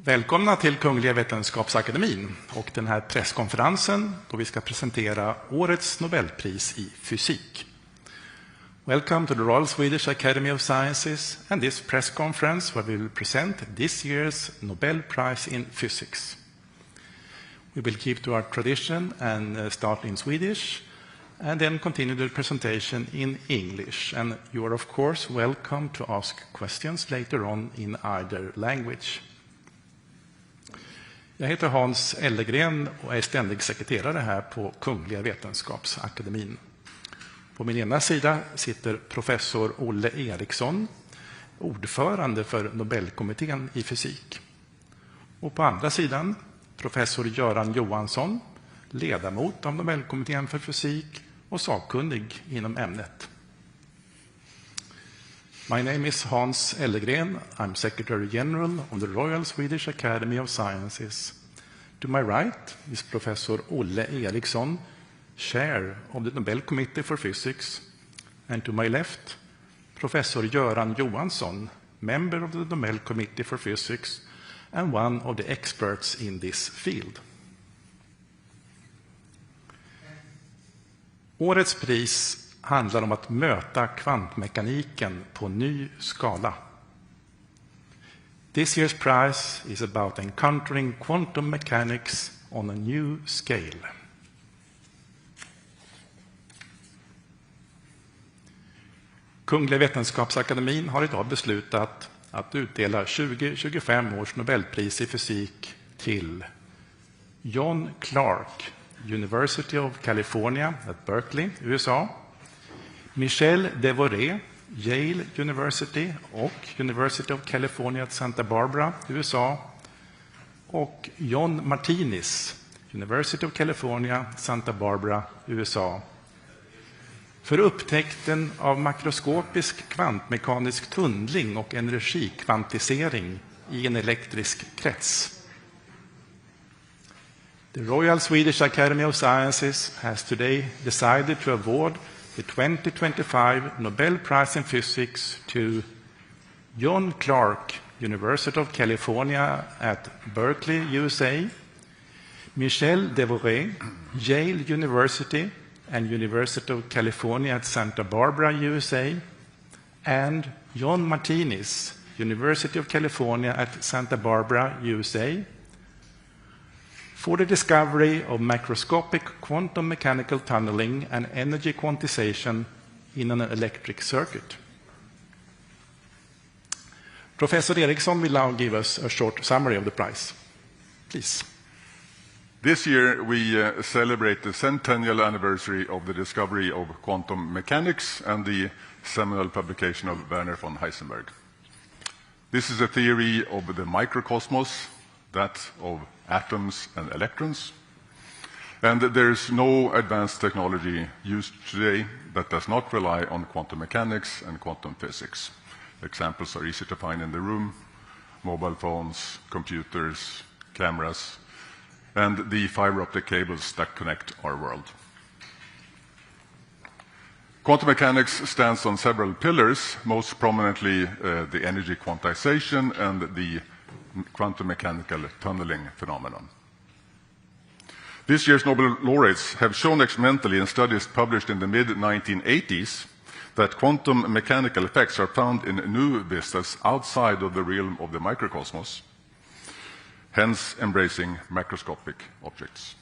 Välkomna till Kungliga Vetenskapsakademin och den här presskonferensen då vi ska presentera årets Nobelpris i fysik. Welcome to the Royal Swedish Academy of Sciences and this press conference where we will present this year's Nobel Prize in Physics. We will keep to our tradition and start in Swedish and then continue the presentation in English. And you are of course welcome to ask questions later on in either language. Jag heter Hans Ellegren och är ständig sekreterare här på Kungliga Vetenskapsakademin. På min ena sida sitter professor Olle Eriksson, ordförande för Nobelkommittén i fysik. Och på andra sidan professor Göran Johansson, ledamot av Nobelkommittén för fysik och sakkunnig inom ämnet. My name is Hans Ellegren. I'm Secretary General of the Royal Swedish Academy of Sciences. To my right is Professor Olle Eriksson, Chair of the Nobel Committee for Physics. And to my left, Professor Göran Johansson, member of the Nobel Committee for Physics and one of the experts in this field. Årets pris handlar om att möta kvantmekaniken på ny skala. This year's prize is about encountering quantum mechanics on a new scale. Kungliga Vetenskapsakademin har idag beslutat att utdela 2025 års Nobelpris i fysik till John Clark, University of California at Berkeley, USA, Michel Devoré, Yale University och University of California at Santa Barbara, USA, och John Martinis, University of California, Santa Barbara, USA, för upptäckten av makroskopisk kvantmekanisk tunnling och energikvantisering i en elektrisk krets. The Royal Swedish Academy of Sciences has today decided to award the 2025 Nobel Prize in Physics to John Clark, University of California at Berkeley, USA, Michel Devoré, Yale University and University of California at Santa Barbara, USA, and John Martinis, University of California at Santa Barbara, USA, for the discovery of macroscopic quantum mechanical tunneling and energy quantization in an electric circuit. Professor Eriksson will now give us a short summary of the prize. Please. This year we celebrate the centennial anniversary of the discovery of quantum mechanics and the seminal publication of Werner von Heisenberg. This is a theory of the microcosmos, that of atoms and electrons. And there is no advanced technology used today that does not rely on quantum mechanics and quantum physics. Examples are easy to find in the room: mobile phones, computers, cameras, and the fiber optic cables that connect our world. Quantum mechanics stands on several pillars, most prominently the energy quantization and the quantum mechanical tunneling phenomenon. This year's Nobel laureates have shown experimentally in studies published in the mid-1980s that quantum mechanical effects are found in new vistas outside of the realm of the microcosmos, hence embracing macroscopic objects.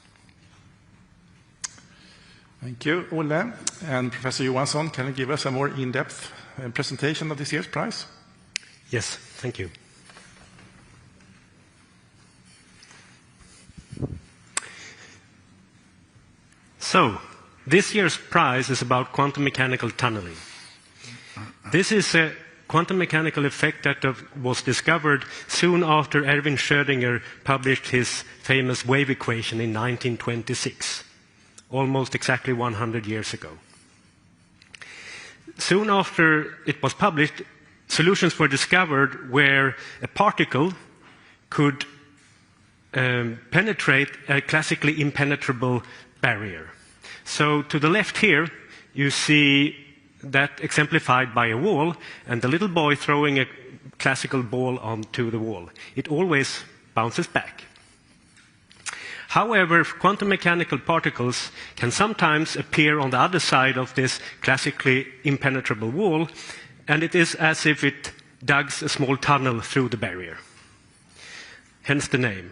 Thank you, Olle. And Professor Johansson, can you give us a more in-depth presentation of this year's prize? Yes, thank you. So, this year's prize is about quantum mechanical tunneling. This is a quantum mechanical effect that was discovered soon after Erwin Schrödinger published his famous wave equation in 1926, almost exactly 100 years ago. Soon after it was published, solutions were discovered where a particle could penetrate a classically impenetrable barrier. So to the left here, you see that exemplified by a wall, and the little boy throwing a classical ball onto the wall. It always bounces back. However, quantum mechanical particles can sometimes appear on the other side of this classically impenetrable wall, and it is as if it dug a small tunnel through the barrier. Hence the name.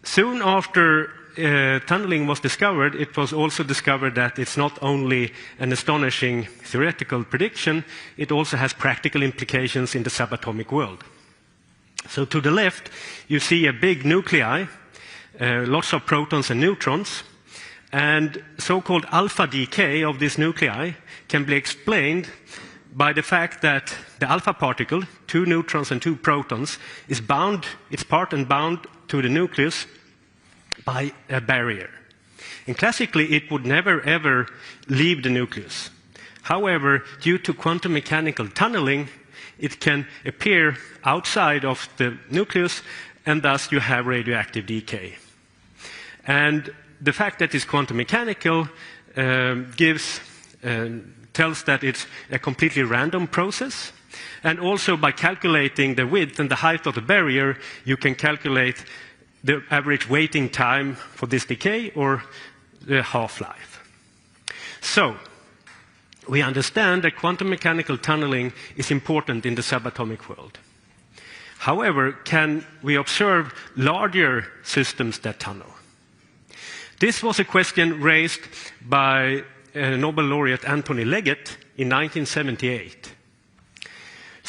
Soon after tunneling was discovered, it was also discovered that it's not only an astonishing theoretical prediction, it also has practical implications in the subatomic world. So to the left, you see a big nuclei, lots of protons and neutrons, and so-called alpha decay of this nuclei can be explained by the fact that the alpha particle, 2 neutrons and 2 protons, is bound, it's part and bound to the nucleus by a barrier. And classically, it would never ever leave the nucleus. However, due to quantum mechanical tunneling, it can appear outside of the nucleus, and thus you have radioactive decay. And the fact that it's quantum mechanical tells that it's a completely random process. And also by calculating the width and the height of the barrier, you can calculate the average waiting time for this decay or the half-life. So, we understand that quantum mechanical tunneling is important in the subatomic world. However, can we observe larger systems that tunnel? This was a question raised by Nobel Laureate Anthony Leggett in 1978.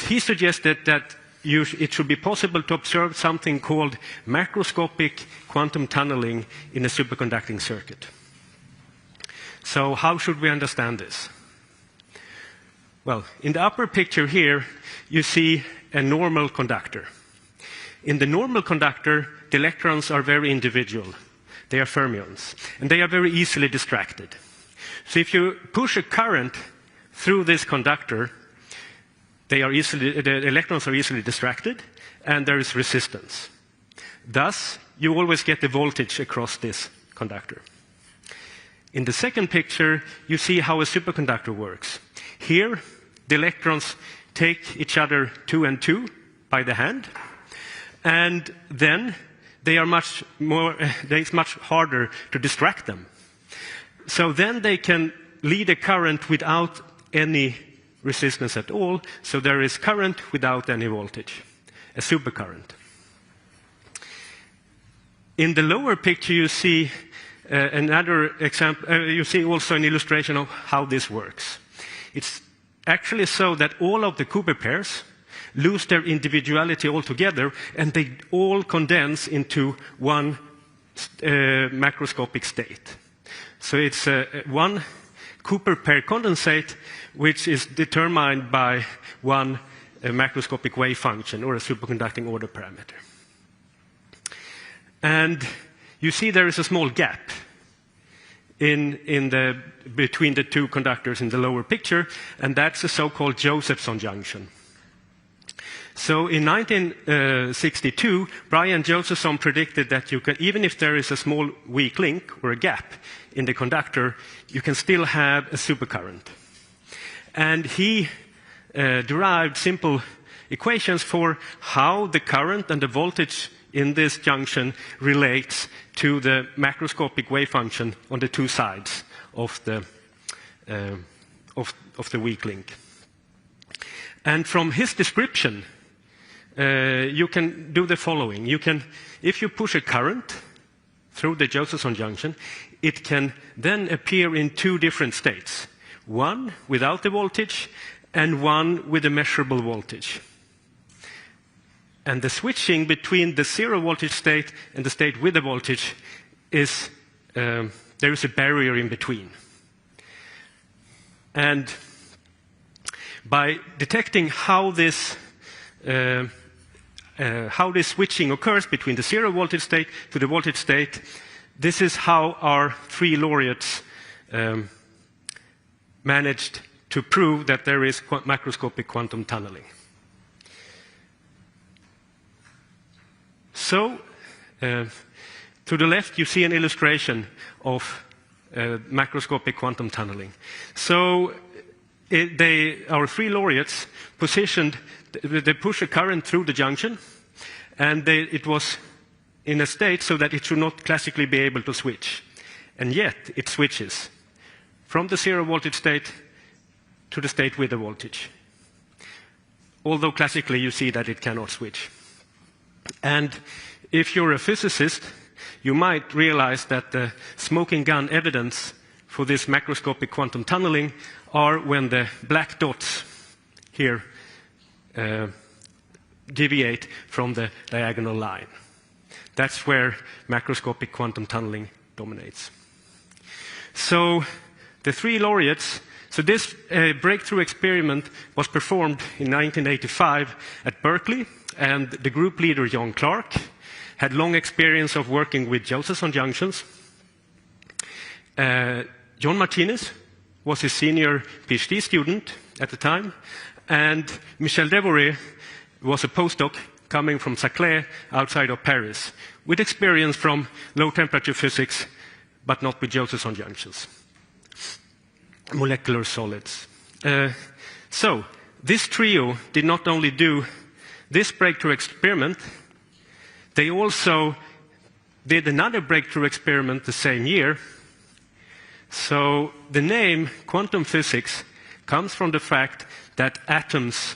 He suggested that it should be possible to observe something called macroscopic quantum tunneling in a superconducting circuit. So how should we understand this? Well, in the upper picture here, you see a normal conductor. In the normal conductor, the electrons are very individual. They are fermions, and they are very easily distracted. So if you push a current through this conductor, the electrons are easily distracted, and there is resistance. Thus, you always get the voltage across this conductor. In the second picture, you see how a superconductor works. Here, the electrons take each other 2 and 2 by the hand, and then it's much harder to distract them. So then they can lead a current without any resistance at all, so there is current without any voltage, a supercurrent. In the lower picture, you see another example. You see also an illustration of how this works. It's actually so that all of the Cooper pairs lose their individuality altogether, and they all condense into one macroscopic state. So it's one Cooper pair condensate, which is determined by one macroscopic wave function or a superconducting order parameter. And you see there is a small gap between the 2 conductors in the lower picture, and that's a so-called Josephson junction. So in 1962, Brian Josephson predicted that you can, even if there is a small weak link or a gap in the conductor, you can still have a supercurrent. And he derived simple equations for how the current and the voltage in this junction relates to the macroscopic wave function on the 2 sides of the weak link. And from his description, you can do the following. If you push a current through the Josephson junction, it can then appear in 2 different states. One without the voltage, and one with a measurable voltage. And the switching between the 0 voltage state and the state with the voltage is, there is a barrier in between. And by detecting how this switching occurs between the 0 voltage state to the voltage state, this is how our 3 laureates managed to prove that there is macroscopic quantum tunneling. So, to the left, you see an illustration of macroscopic quantum tunneling. So, our 3 laureates positioned, they push a current through the junction, And it was in a state so that it should not classically be able to switch. And yet, it switches from the zero voltage state to the state with the voltage. Although classically you see that it cannot switch. And if you're a physicist, you might realize that the smoking gun evidence for this macroscopic quantum tunneling are when the black dots here deviate from the diagonal line. That's where macroscopic quantum tunneling dominates. So the three laureates, so this breakthrough experiment was performed in 1985 at Berkeley, and the group leader, John Clark, had long experience of working with Josephson junctions. John Martinez was his senior PhD student at the time, and Michel Devoré was a postdoc coming from Saclay outside of Paris, with experience from low-temperature physics, but not with Josephson junctions, molecular solids. So this trio did not only do this breakthrough experiment, they also did another breakthrough experiment the same year. So the name quantum physics comes from the fact that atoms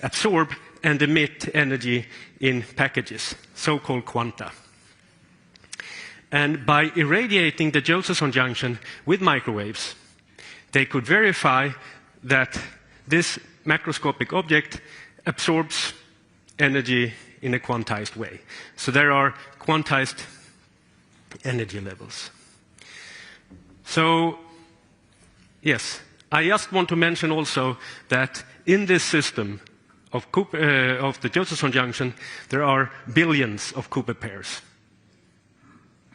absorb and emit energy in packages, so-called quanta. And by irradiating the Josephson junction with microwaves, they could verify that this macroscopic object absorbs energy in a quantized way. So there are quantized energy levels. So, yes, I just want to mention also that in this system of the Josephson junction, there are billions of Cooper pairs.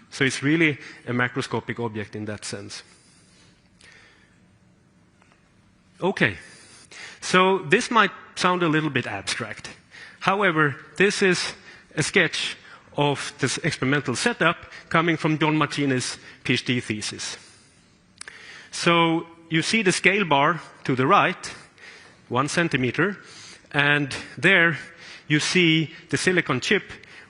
So it's really a macroscopic object in that sense. Okay, so this might sound a little bit abstract. However, this is a sketch of this experimental setup coming from John Martinez's PhD thesis. So you see the scale bar to the right, 1 centimeter, and there you see the silicon chip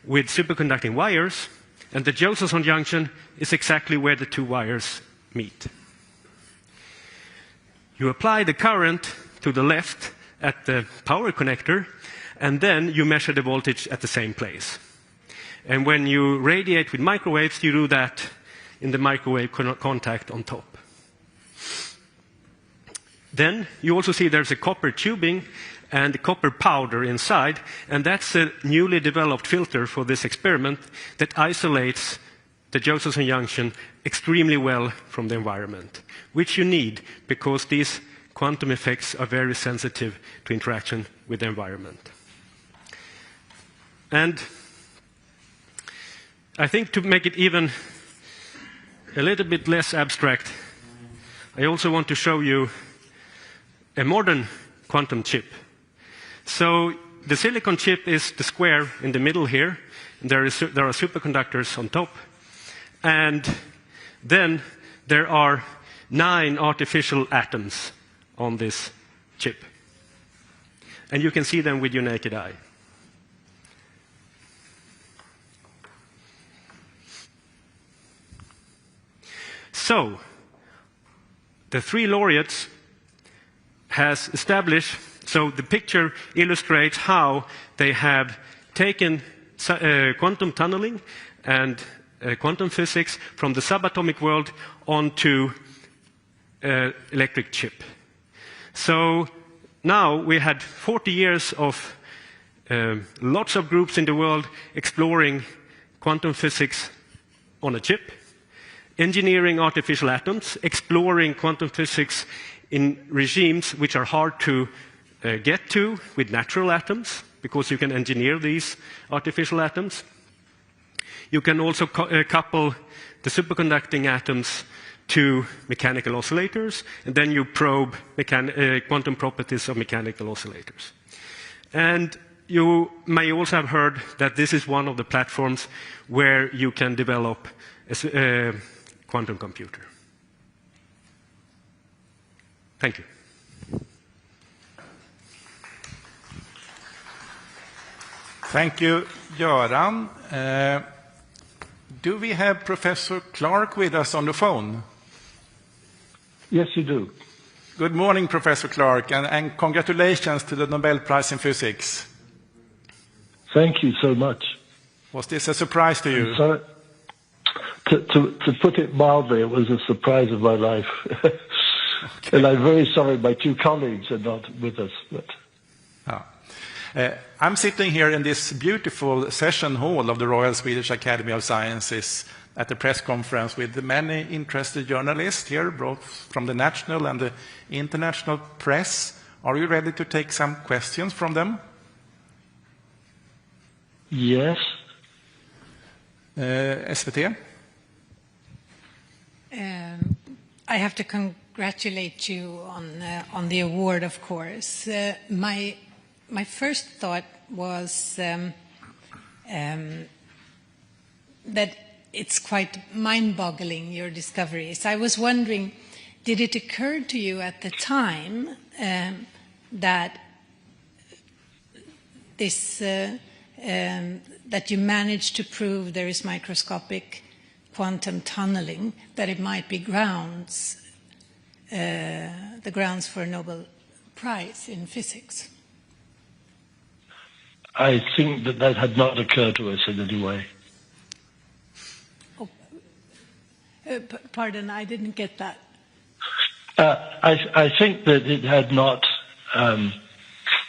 with superconducting wires, and the Josephson junction is exactly where the two wires meet. You apply the current to the left at the power connector, and then you measure the voltage at the same place. And when you radiate with microwaves, you do that in the microwave contact on top. Then you also see there's a copper tubing and copper powder inside, and that's a newly developed filter for this experiment that isolates the Josephson junction extremely well from the environment, which you need because these quantum effects are very sensitive to interaction with the environment. And I think to make it even a little bit less abstract, I also want to show you a modern quantum chip. So the silicon chip is the square in the middle here. And there are superconductors on top. And then there are 9 artificial atoms on this chip. And you can see them with your naked eye. So, the three laureates has established, so the picture illustrates how they have taken quantum tunneling and quantum physics from the subatomic world onto electric chip. So now we had 40 years of lots of groups in the world exploring quantum physics on a chip, engineering artificial atoms, exploring quantum physics in regimes which are hard to get to with natural atoms, because you can engineer these artificial atoms. You can also couple the superconducting atoms to mechanical oscillators, and then you probe quantum properties of mechanical oscillators. And you may also have heard that this is one of the platforms where you can develop a quantum computer. Thank you. Thank you. Göran. Do we have Professor Clark with us on the phone? Yes, you do. Good morning, Professor Clark, and congratulations to the Nobel Prize in Physics. Thank you so much. Was this a surprise to you? So, to put it mildly, it was a surprise of my life. Okay. And I'm very sorry my two colleagues are not with us. But... I'm sitting here in this beautiful session hall of the Royal Swedish Academy of Sciences at the press conference with many interested journalists here, both from the national and the international press. Are you ready to take some questions from them? Yes. SVT? I have to congratulate you on the award, of course. My first thought was that it's quite mind-boggling, your discoveries. I was wondering, did it occur to you at the time that that you managed to prove there is microscopic quantum tunneling, that it might be the grounds for a Nobel Prize in Physics? I think that had not occurred to us in any way. Pardon, I didn't get that. I think that it had not.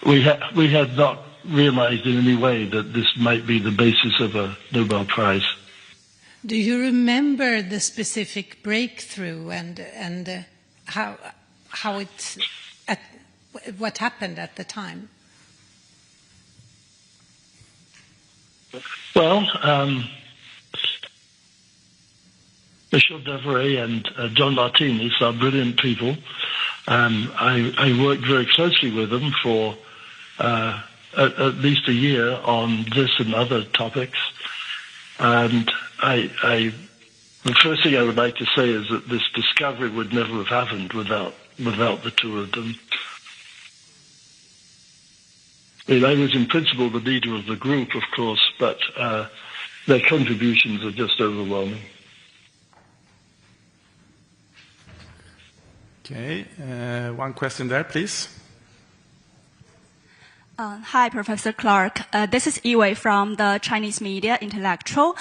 We had not realized in any way that this might be the basis of a Nobel Prize. Do you remember the specific breakthrough and how what happened at the time? Well, Michel Devereux and John Martinez are brilliant people. I worked very closely with them for at least a year on this and other topics. And the first thing I would like to say is that this discovery would never have happened without the two of them. I was in principle the leader of the group, of course, but their contributions are just overwhelming. Okay, one question there, please. Hi, Professor Clark. This is Yiwei from the Chinese Media Intellectual.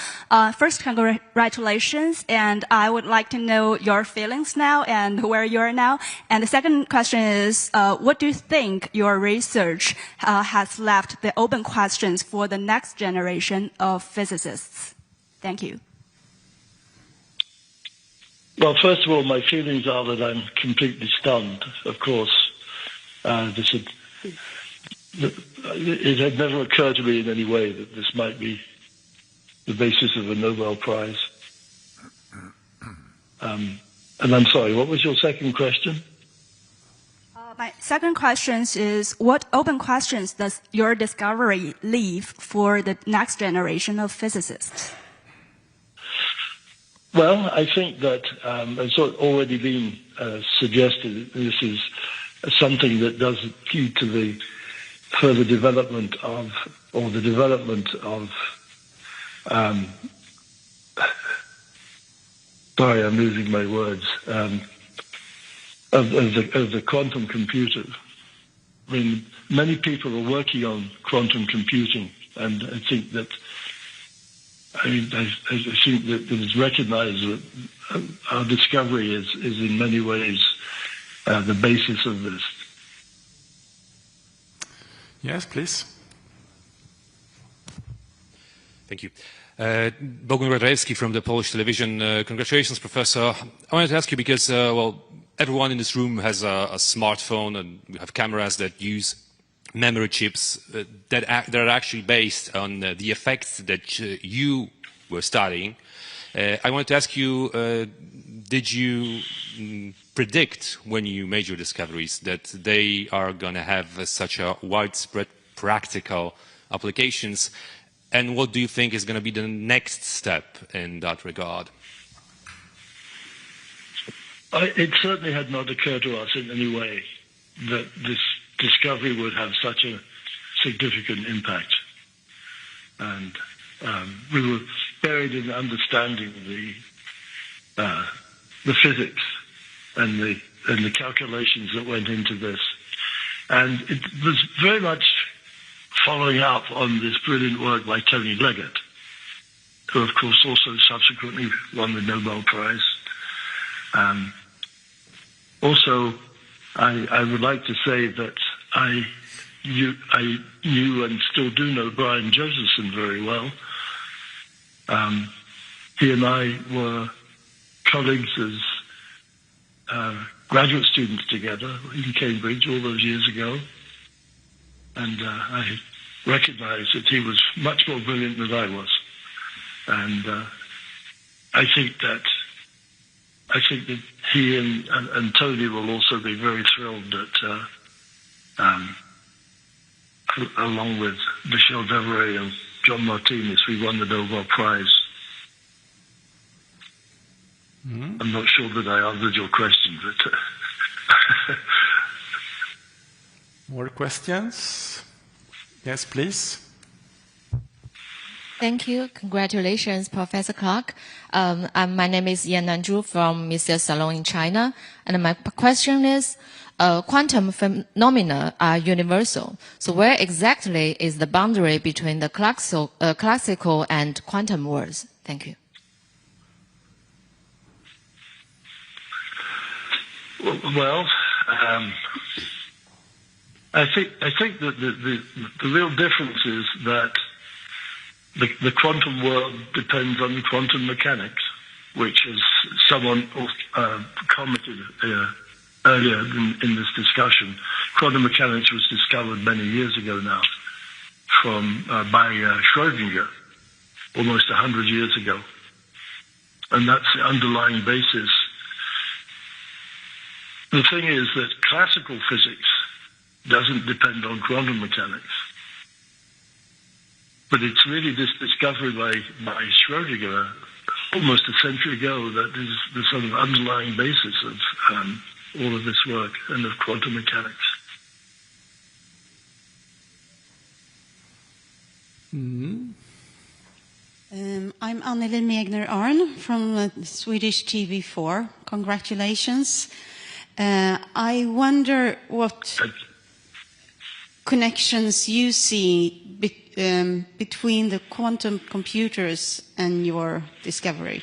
First, congratulations, and I would like to know your feelings now and where you are now. And the second question is, what do you think your research has left the open questions for the next generation of physicists? Thank you. Well, first of all, my feelings are that I'm completely stunned, of course. It had never occurred to me in any way that this might be the basis of a Nobel Prize. And I'm sorry, what was your second question? My second question is, what open questions does your discovery leave for the next generation of physicists? Well, I think that, as already been suggested, this is something that does lead to the further development of, sorry, I'm losing my words, of the quantum computer. I mean, many people are working on quantum computing, and I think that it is recognized that our discovery is in many ways the basis of this. Yes, please. Thank you. Bogun Radrewski from the Polish television. Congratulations, Professor. I wanted to ask you because, well, everyone in this room has a smartphone and we have cameras that use memory chips that are actually based on the effects that you were studying. I wanted to ask you, did you predict when you made your discoveries that they are going to have such a widespread practical applications? And what do you think is going to be the next step in that regard? It certainly had not occurred to us in any way that this discovery would have such a significant impact. And we were buried in understanding the physics and the calculations that went into this. And it was very much following up on this brilliant work by Tony Leggett, who of course also subsequently won the Nobel Prize. Also, I would like to say that I knew and still do know Brian Josephson very well. He and I were colleagues as graduate students together in Cambridge all those years ago. And I recognized that he was much more brilliant than I was. And I think that he and Tony will also be very thrilled that, along with Michel Devereux and John Martinez, we won the Nobel Prize. Mm-hmm. I'm not sure that I answered your question, but... More questions? Yes, please. Thank you. Congratulations, Professor Clark. My name is Yan Nanzhu from Mr. Salon in China. And my question is, quantum phenomena are universal. So where exactly is the boundary between the classical and quantum worlds? Thank you. Well, I think that the real difference is that the quantum world depends on quantum mechanics, which, as someone commented earlier in this discussion, quantum mechanics was discovered many years ago now by Schrödinger, almost 100 years ago. And that's the underlying basis. The thing is that classical physics doesn't depend on quantum mechanics. But it's really this discovery by Schrödinger almost a century ago that is the sort of underlying basis of all of this work and of quantum mechanics. Mm-hmm. I'm Anneli Megner-Arn from Swedish TV4. Congratulations. I wonder what connections you see between the quantum computers and your discovery.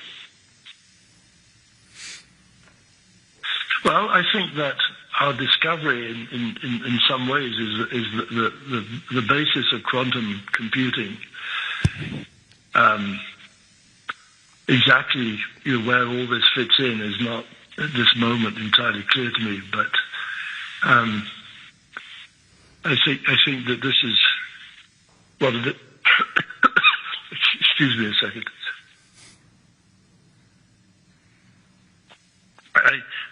Well, I think that our discovery in some ways is the basis of quantum computing. Exactly where all this fits in is not at this moment entirely clear to me, but I think that this is what it. Excuse me a second.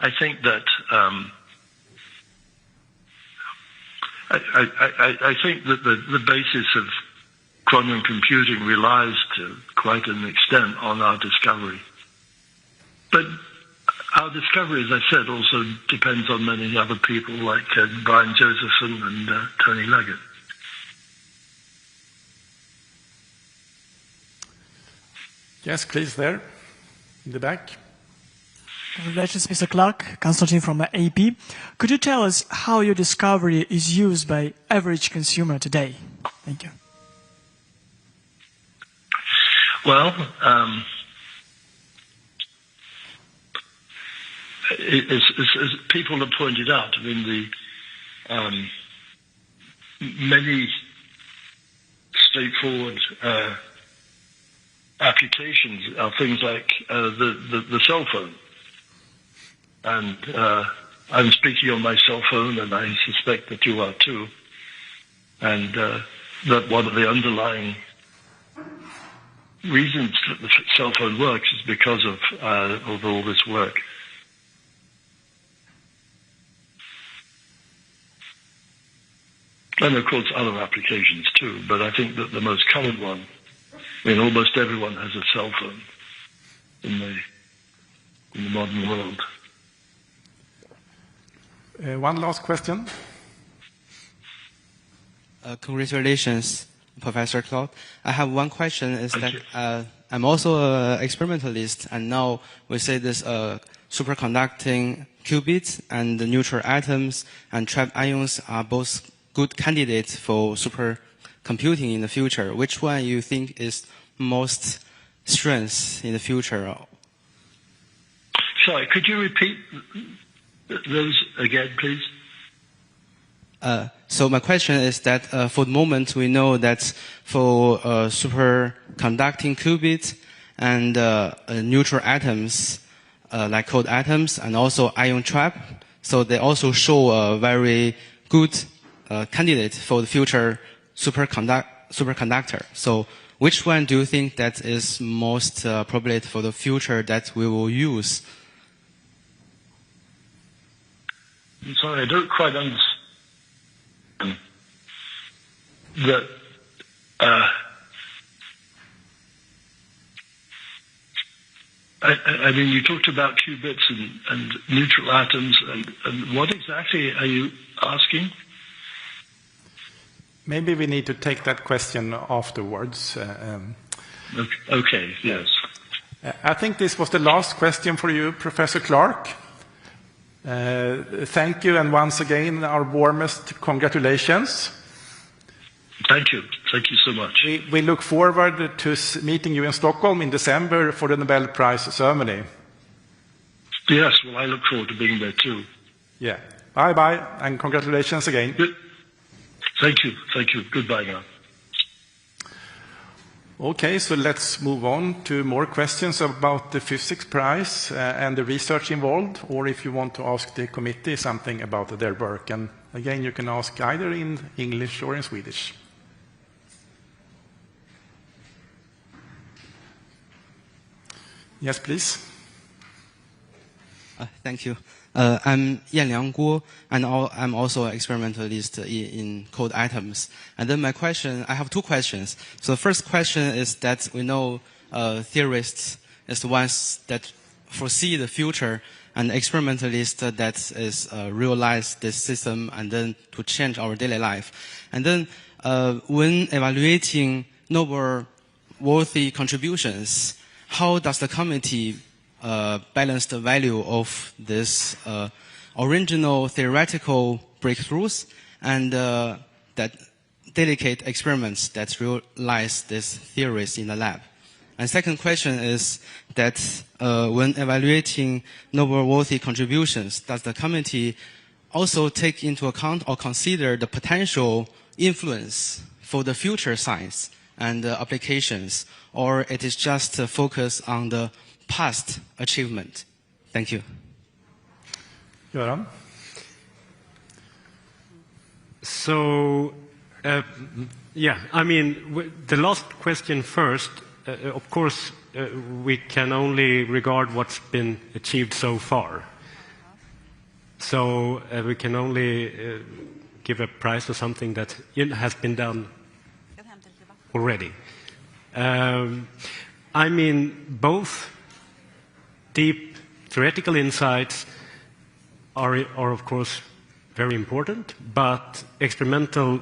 I think that I think that the basis of quantum computing relies to quite an extent on our discovery, but our discovery, as I said, also depends on many other people like Brian Josephson and Tony Leggett. Yes, please, there, in the back. Congratulations, Mr. Clark. Konstantin from AP. Could you tell us how your discovery is used by average consumer today? Thank you. Well, as people have pointed out, I mean, the many straightforward applications are things like the cell phone. And I'm speaking on my cell phone, and I suspect that you are too. And that one of the underlying reasons that the cell phone works is because of all this work. And of course other applications too, but I think that the most common one, I mean, almost everyone has a cell phone in the modern world. One last question. Congratulations. Professor Clark. I have one question. Is that I'm also an experimentalist, and now we say this superconducting qubits and the neutral atoms and trapped ions are both good candidates for supercomputing in the future. Which one you think is most strength in the future? Sorry, could you repeat those again, please? So my question is that for the moment we know that for superconducting qubits and neutral atoms, like cold atoms, and also ion trap, so they also show a very good candidate for the future superconductor. So which one do you think that is most probably for the future that we will use? I'm sorry, I don't quite understand. That I mean, you talked about qubits and neutral atoms, and what exactly are you asking? Maybe we need to take that question afterwards. Okay, yes. I think this was the last question for you, Professor Clark. Thank you, and once again, our warmest congratulations. Thank you. Thank you so much. We look forward to meeting you in Stockholm in December for the Nobel Prize ceremony. Yes, well, I look forward to being there too. Yeah. Bye-bye, and congratulations again. Good. Thank you. Thank you. Goodbye now. Okay, so let's move on to more questions about the physics prize and the research involved, or if you want to ask the committee something about their work. And again, you can ask either in English or in Swedish. Yes, please. Thank you. I'm Yanliang Guo, and I'm also an experimentalist in cold atoms. And then my question, I have two questions. So the first question is that we know theorists is the ones that foresee the future, and experimentalists that is realize this system and then to change our daily life. And then when evaluating Nobel-worthy contributions, how does the committee balance the value of this original theoretical breakthroughs and that delicate experiments that realize these theories in the lab? And second question is that when evaluating Nobel-worthy contributions, does the committee also take into account or consider the potential influence for the future science and applications, or it is just focused on the past achievement? Thank you. Göran? So, yeah, I mean, the last question first, of course, we can only regard what's been achieved so far. So we can only give a prize for something that has been done already. I mean, both deep theoretical insights are of course very important, but experimental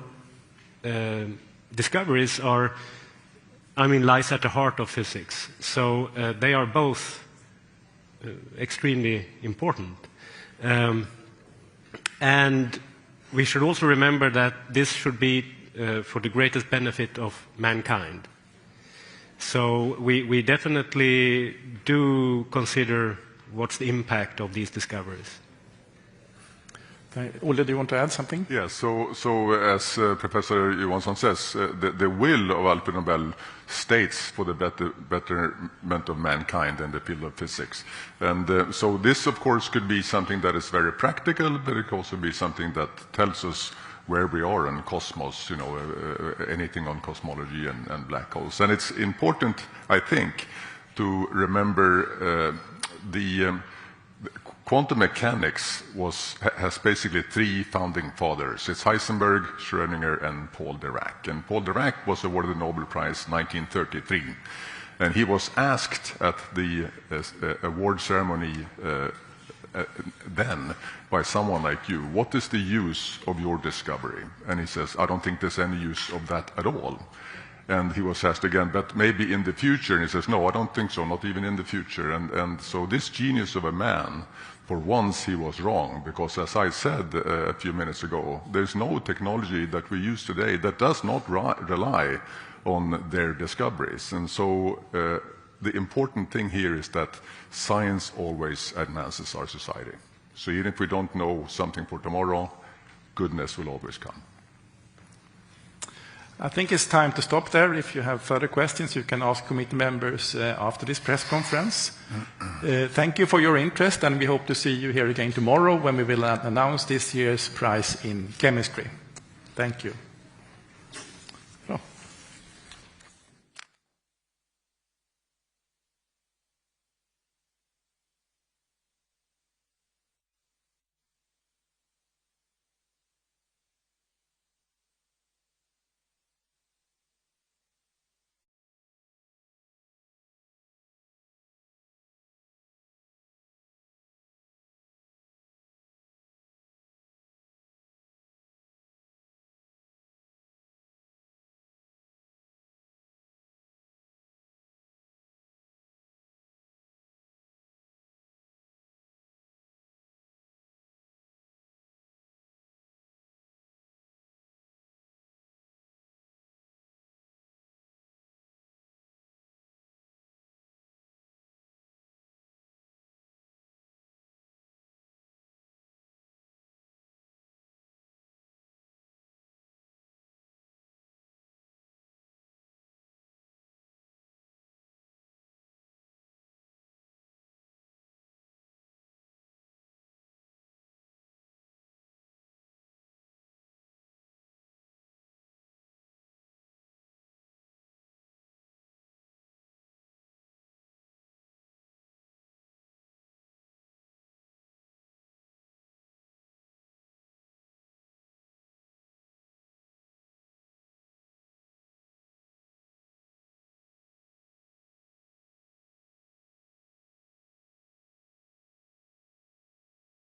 discoveries are, I mean, lies at the heart of physics. So they are both extremely important. And we should also remember that this should be for the greatest benefit of mankind. So we definitely do consider what's the impact of these discoveries. Olle, do you want to add something? Yes, so as Professor Johansson says, the will of Alfred Nobel states for the betterment of mankind in the field of physics. And so this, of course, could be something that is very practical, but it could also be something that tells us where we are in cosmos, you know, anything on cosmology and black holes. And it's important, I think, to remember the quantum mechanics has basically three founding fathers. It's Heisenberg, Schrödinger, and Paul Dirac. And Paul Dirac was awarded the Nobel Prize in 1933. And he was asked at the award ceremony then by someone like you, what is the use of your discovery? And he says, I don't think there's any use of that at all. And he was asked again, but maybe in the future? And he says, no, I don't think so, not even in the future. And so this genius of a man, for once he was wrong, because as I said a few minutes ago, there's no technology that we use today that does not rely on their discoveries. And so the important thing here is that science always advances our society. So even if we don't know something for tomorrow, goodness will always come. I think it's time to stop there. If you have further questions, you can ask committee members after this press conference. Thank you for your interest, and we hope to see you here again tomorrow when we will announce this year's prize in chemistry. Thank you.